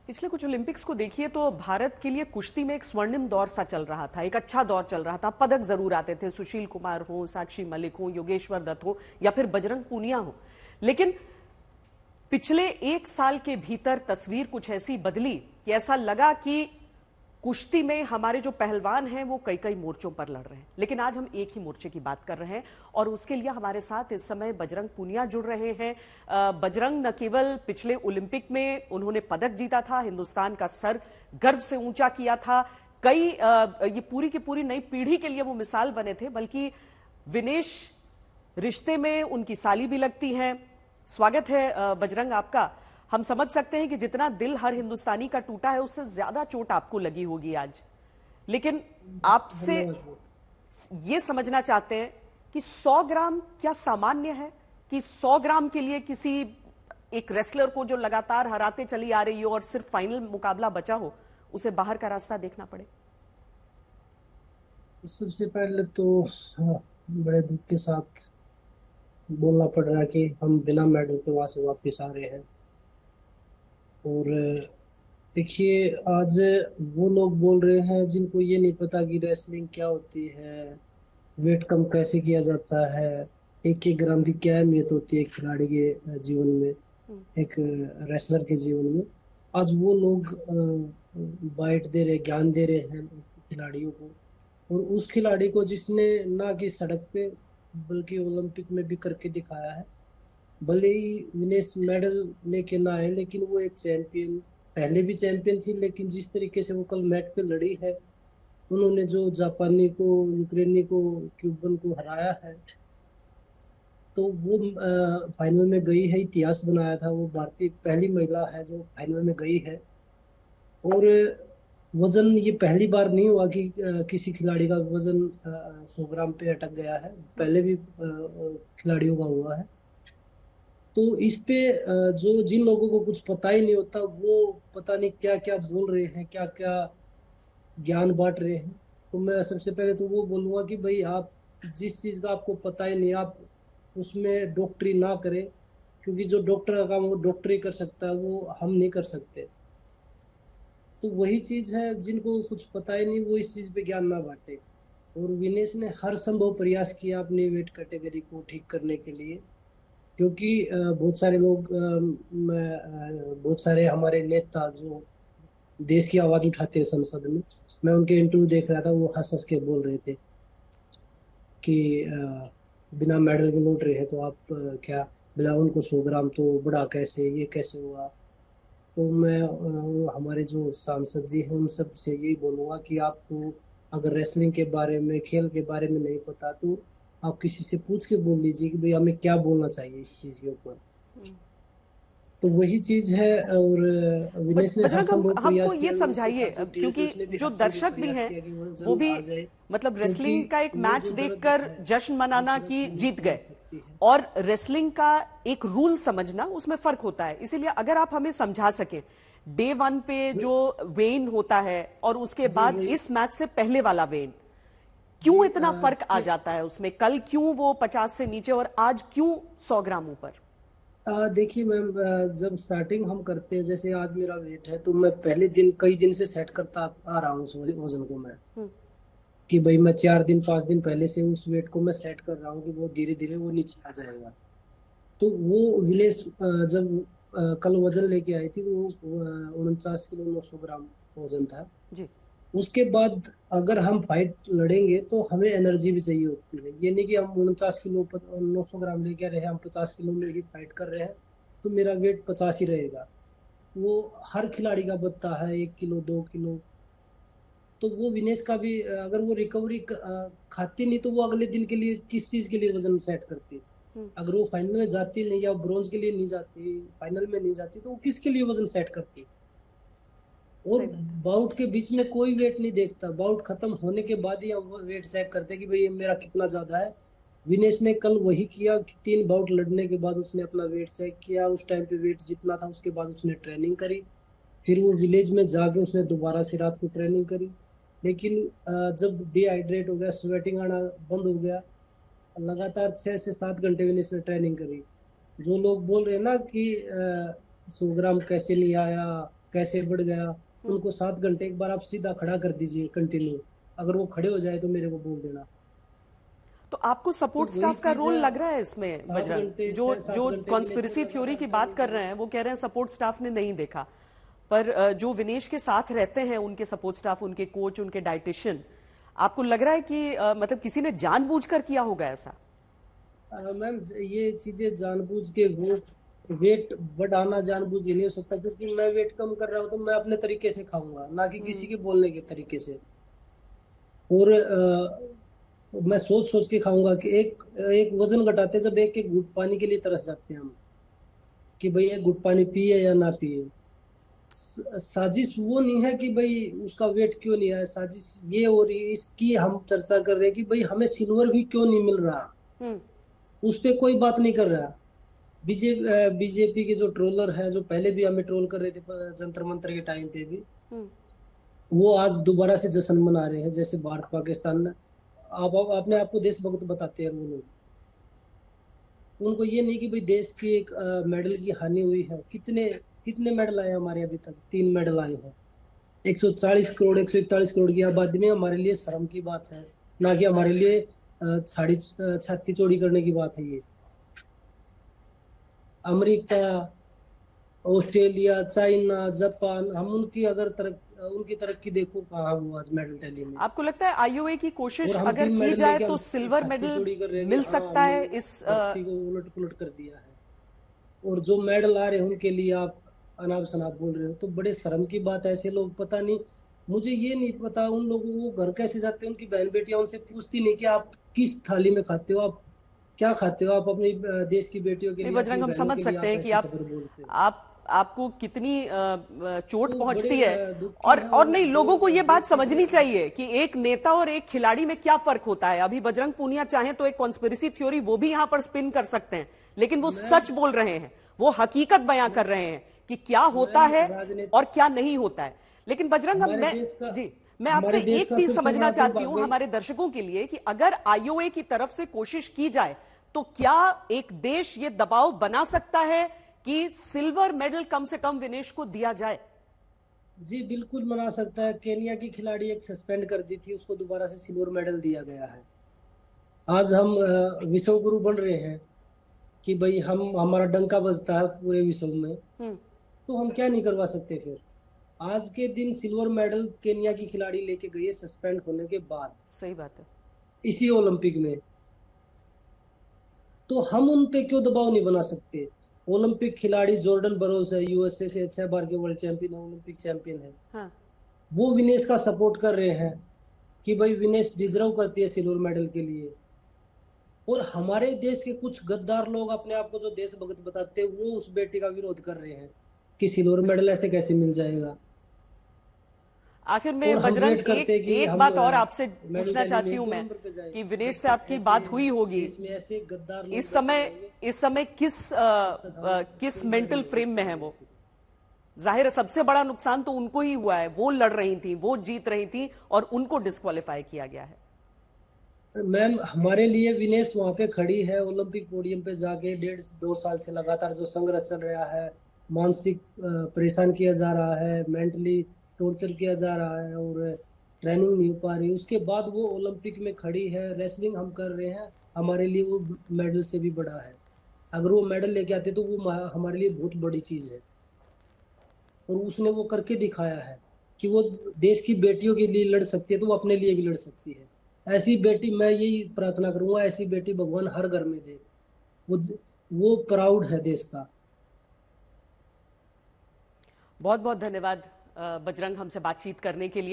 पिछले कुछ ओलंपिक्स को देखिए तो भारत के लिए कुश्ती में एक स्वर्णिम दौर सा चल रहा था, एक अच्छा दौर चल रहा था। पदक जरूर आते थे, सुशील कुमार हो, साक्षी मलिक हो, योगेश्वर दत्त हो या फिर बजरंग पूनिया हो। लेकिन पिछले एक साल के भीतर तस्वीर कुछ ऐसी बदली कि ऐसा लगा कि कुश्ती में हमारे जो पहलवान हैं वो कई कई मोर्चों पर लड़ रहे हैं। लेकिन आज हम एक ही मोर्चे की बात कर रहे हैं और उसके लिए हमारे साथ इस समय बजरंग पूनिया जुड़ रहे हैं। बजरंग न केवल पिछले ओलंपिक में उन्होंने पदक जीता था, हिंदुस्तान का सर गर्व से ऊंचा किया था, कई ये पूरी की पूरी नई पीढ़ी के लिए वो मिसाल बने थे, बल्कि विनेश रिश्ते में उनकी साली भी लगती हैं। स्वागत है बजरंग आपका। हम समझ सकते हैं कि जितना दिल हर हिंदुस्तानी का टूटा है उससे ज्यादा चोट आपको लगी होगी आज। लेकिन आपसे धन्यवाद सर। ये समझना चाहते हैं कि 100 ग्राम क्या सामान्य है कि 100 ग्राम के लिए किसी एक रेसलर को जो लगातार हराते चली आ रही हो और सिर्फ फाइनल मुकाबला बचा हो उसे बाहर का रास्ता देखना पड़े? सबसे पहले तो बड़े दुख के साथ बोलना पड़ रहा है कि हम बिना मेडल के वहां से वापस आ रहे हैं। और देखिए, आज वो लोग बोल रहे हैं जिनको ये नहीं पता कि रेसलिंग क्या होती है, वेट कम कैसे किया जाता है, एक एक ग्राम की क्या अहमियत होती है एक खिलाड़ी के जीवन में, एक रेसलर के जीवन में। आज वो लोग बाइट दे रहे, ज्ञान दे रहे हैं खिलाड़ियों को। और उस खिलाड़ी को जिसने ना कि सड़क पे बल्कि ओलंपिक में भी करके दिखाया है। भले ही विनेश मेडल लेके ना आए, लेकिन वो एक चैंपियन, पहले भी चैंपियन थी। लेकिन जिस तरीके से वो कल मैट पे लड़ी है, उन्होंने जो जापानी को, यूक्रेनी को, क्यूबन को हराया है, तो वो फाइनल में गई है, इतिहास बनाया था। वो भारतीय पहली महिला है जो फाइनल में गई है। और वजन ये पहली बार नहीं हुआ कि किसी खिलाड़ी का वजन 100 ग्राम पे अटक गया है। पहले भी खिलाड़ियों का हुआ है। तो इस पे जो जिन लोगों को कुछ पता ही नहीं होता, वो पता नहीं क्या क्या बोल रहे हैं, क्या क्या ज्ञान बांट रहे हैं। तो मैं सबसे पहले तो वो बोलूंगा कि भाई, आप जिस चीज का आपको पता ही नहीं, आप उसमें डॉक्टरी ना करें। क्योंकि जो डॉक्टर का काम वो डॉक्टरी कर सकता है, वो हम नहीं कर सकते। तो वही चीज है, जिनको कुछ पता ही नहीं वो इस चीज पे ज्ञान ना बांटे। और विनेश ने हर संभव प्रयास किया अपनी वेट कैटेगरी को ठीक करने के लिए। क्योंकि बहुत सारे लोग, बहुत सारे हमारे नेता जो देश की आवाज उठाते हैं संसद में, मैं उनके इंटरव्यू देख रहा था, वो हंस हंस के बोल रहे थे कि बिना मेडल के लौट रहे हैं, तो आप क्या बिना उनको 100 ग्राम तो बढ़ा कैसे, ये कैसे हुआ। तो मैं हमारे जो सांसद जी हैं उन सब से यही बोलूंगा कि आपको अगर रेसलिंग के बारे में, खेल के बारे में नहीं पता, तो आप किसी से पूछ के बोल लीजिए कि भाई हमें क्या बोलना चाहिए इस चीज के ऊपर। तो वही चीज है। और विनेश ने हर बजरंग संभव हमको प्रयास ये किया। विनेश के समझाइए, साथ जो टीम थी क्योंकि उसने भी जो हर संभव दर्शक भी प्रयास हैं किया कि वो वो जल्द भी आ जाए। मतलब क्योंकि रेसलिंग का एक वो मैच जो दर्द देखकर है जश्न वो मनाना सिर्फ कि वही जीत समझ गए सकती है। और रेसलिंग का एक रूल समझना उसमें फर्क होता है। इसीलिए अगर आप हमें समझा सके, डे वन पे जो वेन होता है और उसके जी बाद वही। इस मैच से पहले वाला वेन, जी क्यों इतना फर्क आ देखिए, जाता है उसमें? कल क्यों वो 50 से नीचे और आज क्यों 100 ग्राम ऊपर? देखिए मैम, जब स्टार्टिंग हम करते हैं, जैसे आज मेरा वेट है, तो मैं पहले दिन कई दिन से सेट करता आ रहा हूँ उस वजन को मैं, कि भाई मैं 4 दिन 5 दिन पहले से उस वेट को मैं सेट कर रहा हूँ कि वो धीरे धीरे वो नीचे आ जाएगा। तो वो विलेज जब कल वजन लेके आई थी, तो वो 49 किलो 900 ग्राम वजन था। जी। उसके बाद अगर हम फाइट लड़ेंगे तो हमें एनर्जी भी चाहिए होती है। ये नहीं कि हम 49 किलो 900 ग्राम लेके रहे हैं, हम 50 किलो में ही फाइट कर रहे हैं तो मेरा वेट 50 ही रहेगा। वो हर खिलाड़ी का बनता है 1 किलो 2 किलो। तो वो विनेश का भी अगर वो रिकवरी खाती नहीं, तो वो अगले दिन के लिए किस चीज के लिए वजन सेट करती। अगर वो फाइनल में जाती नहीं, या ब्रॉन्ज के लिए नहीं जाती, फाइनल में नहीं जाती, तो वो किसके लिए वजन सेट करती। और सही बात है। बाउट के बीच में कोई वेट नहीं देखता, बाउट खत्म होने के बाद ही हम वेट चेक करते कि भाई ये मेरा कितना ज्यादा है। विनेश ने कल वही किया कि 3 बाउट लड़ने के बाद उसने अपना वेट चेक किया, उस टाइम पे वेट जितना था, उसके बाद उसने ट्रेनिंग करी। फिर वो विलेज में जाके उसने दोबारा से रात को ट्रेनिंग करी। लेकिन जब डिहाइड्रेट हो गया, स्वेटिंग आना बंद हो गया, लगातार 6 से 7 घंटे विनेश ने ट्रेनिंग करी। जो लोग बोल रहे हैं ना कि 100 ग्राम कैसे नहीं आया, कैसे बढ़ गया। उनको 7 घंटे एक बार आप सीधा खड़ा कर दीजिए कंटिन्यू, अगर वो खड़े हो जाए तो मेरे को बोल देना। तो आपको तो सपोर्ट वही स्टाफ का चीज रोल है, लग रहा है इसमें, सात बजरंग? घंटे जो छह सात जो घंटे विनेश को कॉन्स्पिरेसी थ्योरी लगातार की बात ट्रेनिंग कर रहे करो। हैं वो कह रहे हैं सपोर्ट स्टाफ ने नहीं देखा, पर जो विनेश के साथ रहते हैं उनके सपोर्ट स्टाफ, उनके कोच, उनके डाइटिशियन, आपको लग रहा है कि मतलब किसी ने जानबूझकर किया होगा ऐसा? मैम ये चीजें जानबूझ के, वो वेट बढ़ाना जानबूझ के नहीं हो सकता, क्योंकि मैं वेट कम कर रहा हूँ तो मैं अपने तरीके से खाऊंगा, ना कि किसी के बोलने के तरीके से। और मैं सोच सोच के खाऊंगा कि एक एक वजन घटाते जब एक एक घूंट पानी के लिए तरस जाते हैं हम, कि भाई एक घूंट पानी पिए या ना पिए। साजिश वो नहीं है कि भाई उसका वेट क्यों नहीं आया, साजिश ये हो रही है, इसकी हम चर्चा कर रहे हैं कि भाई हमें सिल्वर भी क्यों नहीं मिल रहा। हम्म। उस पे कोई बात नहीं कर रहा। बीजेपी के जो ट्रोलर हैं, जो पहले भी हमें ट्रोल कर रहे थे जंतर मंतर के टाइम पे भी, हम्म। वो आज दोबारा से जश्न मना रहे हैं, जैसे भारत पाकिस्तान ने। आप अपने आप को देशभक्त बताते हैं वो लोग। उनको ये नहीं कि भाई देश की एक मेडल की हानि हुई है। कितने कितने मेडल आए हैं हमारे, अभी तक 3 मेडल आए हैं। 140 करोड़ 141 करोड़ की आबादी में हमारे लिए शर्म की बात है, ना कि हमारे लिए छाड़ी छाती चौड़ी करने की बात है ये। अमेरिका, ऑस्ट्रेलिया, चाइना, जापान, हम उनकी तरक्की देखो कहाँ, वो आज मेडल टैली में। आपको लगता है आईओए की कोशिश और हम अगर तीन की मेडल जाए लेके तो हम सिल्वर छाती मेडल चौड़ी कर रहे हैं कि मिल हाँ सकता हमने है इस धरती को उलट पुलट कर दिया है। और जो मेडल आ रहे हैं उनके लिए आप अनाप शनाप बोल रहे हो, तो बड़े शर्म की बात है। ऐसे लोग, पता नहीं, मुझे ये नहीं पता उन लोगों को घर कैसे जाते हैं, उनकी बहन बेटियां उनसे पूछती नहीं कि आप किस थाली में खाते हो, आप क्या खाते हो, आप अपनी देश की बेटियों के नहीं, लिए, अपनी बजरंग, हम बहनों समझ के लिए सकते आप हैं कि ऐसे आप शब्द बोलते हो। आप आपको कितनी चोट तो बड़े पहुंचती है। दुखी है। और और नहीं, जो लोगों को यह जो बात पिछले, समझनी चाहिए कि एक नेता और एक खिलाड़ी में क्या फर्क होता है। अभी बजरंग पूनिया चाहे तो एक कॉन्स्पिरेसी थ्योरी वो भी यहां पर स्पिन कर सकते हैं, लेकिन वो मैम सच बोल रहे हैं, वो हकीकत बयां कर रहे हैं कि क्या होता मैम है और राजनीति, क्या नहीं होता है। लेकिन बजरंग, अब हमारे मैं देश का जी मैं आपसे हमारे देश एक का चीज सबसे समझना बड़ा चाहती हूं दुर्भाग्य। हमारे दर्शकों के लिए कि अगर आईओए की तरफ से कोशिश की जाए तो क्या एक देश ये दबाव बना सकता है कि सिल्वर मेडल कम से कम विनेश को दिया जाए? जी बिल्कुल मना सकता है। केनिया की खिलाड़ी एक सस्पेंड कर दी थी, उसको दोबारा से सिल्वर मेडल दिया गया है। आज हम विश्व गुरु बन रहे हैं कि भाई हम, हमारा डंका बजता है पूरे विश्व में। हम्म। तो हम क्या नहीं करवा सकते फिर। आज के दिन सिल्वर मेडल केनिया की खिलाड़ी लेके गई है सस्पेंड होने के बाद, सही बात है। इसी ओलंपिक में। तो हम उन पे क्यों दबाव नहीं बना सकते। ओलंपिक खिलाड़ी जॉर्डन बरोस है, यूएसए से 6 बार के वर्ल्ड चैंपियन है, ओलंपिक चैंपियन है। हाँ। वो विनेश का सपोर्ट कर रहे हैं कि भाई विनेश डिजर्व करती है सिल्वर मेडल के लिए। और हमारे देश के कुछ गद्दार लोग, अपने आप को जो देशभक्त बताते हैं, वो उस बेटी का विरोध कर रहे हैं कि सिल्वर मेडल ऐसे कैसे मिल जाएगा। आखिर और में हम बजरंग, वेट करते एक हैं कि एक हम बात और आपसे मेडल पूछना टैली में चाहती एक हूं दो मैं नंबर पे जाए। कि विनेश जब से तक आपकी ऐसे बात हुई होगी। देश में ऐसे गद्दार लोग इस बैठे समय रहेंगे, इस समय तब तक हम किस सिल्वर मेडल मेंटल नहीं जीत फ्रेम में है पाएंगे वो? ऐसे तो। जाहिर है सबसे बड़ा नुकसान तो उनको ही हुआ है, वो लड़ रही थी, वो जीत रही थी और उनको डिस्क्वालीफाई किया गया है। मैम हमारे लिए विनेश वहां पे खड़ी है ओलंपिक पोडियम पे जाके, 1.5 2 साल से लगातार जो संघर्ष चल रहा है, मानसिक परेशान किया जा रहा है, मेंटली टॉर्चर किया जा रहा है, और ट्रेनिंग नहीं हो पा रही, उसके बाद वो ओलंपिक में खड़ी है। रेसलिंग हम कर रहे हैं, हमारे लिए वो मेडल से भी बड़ा है। अगर वो मेडल लेके आते तो वो हमारे लिए बहुत बड़ी चीज है। और उसने वो करके दिखाया है कि वो देश की बेटियों के लिए लड़ सकती है, तो वो अपने लिए भी लड़ सकती है। ऐसी बेटी, मैं यही प्रार्थना करूंगा, ऐसी बेटी भगवान हर घर में दे। वो वो प्राउड है देश का। बहुत बहुत धन्यवाद बजरंग, हमसे बातचीत करने के लिए।